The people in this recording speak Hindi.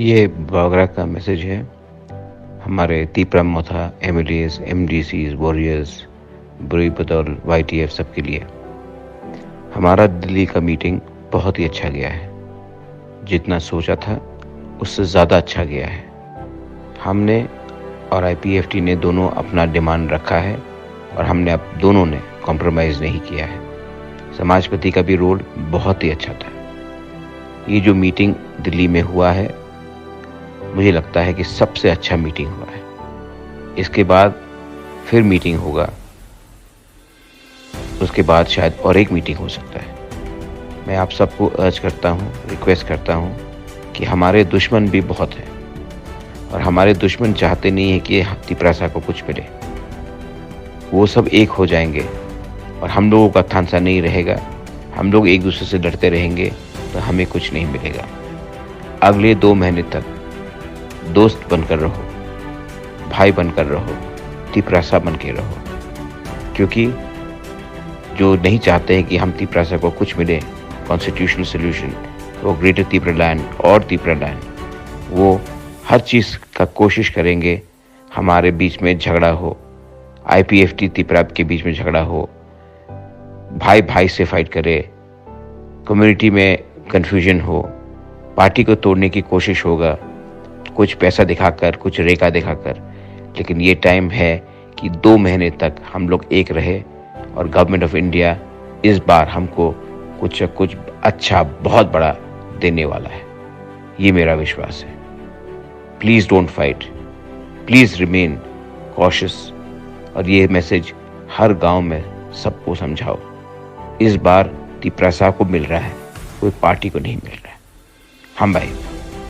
ये बागरा का मैसेज है हमारे तीपरा मोथा एमएलएस, एमडीसीज, वॉरियर्स, बुरी बदौल, वाईटीएफ सबके लिए। हमारा दिल्ली का मीटिंग बहुत ही अच्छा गया है। जितना सोचा था उससे ज़्यादा अच्छा गया है। हमने और आईपीएफटी ने दोनों अपना डिमांड रखा है और हमने अब दोनों ने कॉम्प्रोमाइज़ नहीं किया है। समाजपति का भी रोल बहुत ही अच्छा था। ये जो मीटिंग दिल्ली में हुआ है, मुझे लगता है कि सबसे अच्छा मीटिंग हुआ है। इसके बाद फिर मीटिंग होगा, उसके बाद शायद और एक मीटिंग हो सकता है। मैं आप सबको अर्ज करता हूँ, रिक्वेस्ट करता हूँ कि हमारे दुश्मन भी बहुत हैं और हमारे दुश्मन चाहते नहीं है कि तिपरासा को कुछ मिले। वो सब एक हो जाएंगे और हम लोगों का थांसा नहीं रहेगा। हम लोग एक दूसरे से लड़ते रहेंगे तो हमें कुछ नहीं मिलेगा। अगले 2 महीने तक दोस्त बनकर रहो, भाई बनकर रहो, तिपरासा बन के रहो, क्योंकि जो नहीं चाहते हैं कि हम तिपरासा को कुछ मिले कॉन्स्टिट्यूशनल सोल्यूशन, वो ग्रेटर तिपरालैंड और तिपरालैंड, वो हर चीज़ का कोशिश करेंगे हमारे बीच में झगड़ा हो, आईपीएफटी तिपरा के बीच में झगड़ा हो, भाई भाई से फाइट करे, कम्युनिटी में कन्फ्यूजन हो, पार्टी को तोड़ने की कोशिश होगा, कुछ पैसा दिखाकर, कुछ रेखा दिखाकर। लेकिन ये टाइम है कि 2 महीने तक हम लोग एक रहे और गवर्नमेंट ऑफ इंडिया इस बार हमको कुछ अच्छा बहुत बड़ा देने वाला है। ये मेरा विश्वास है। Please don't fight, please remain cautious. और ये मैसेज हर गांव में सबको समझाओ। इस बार तिपरासा को मिल रहा है, कोई पार्टी को नहीं मिल रहा है। हम भाई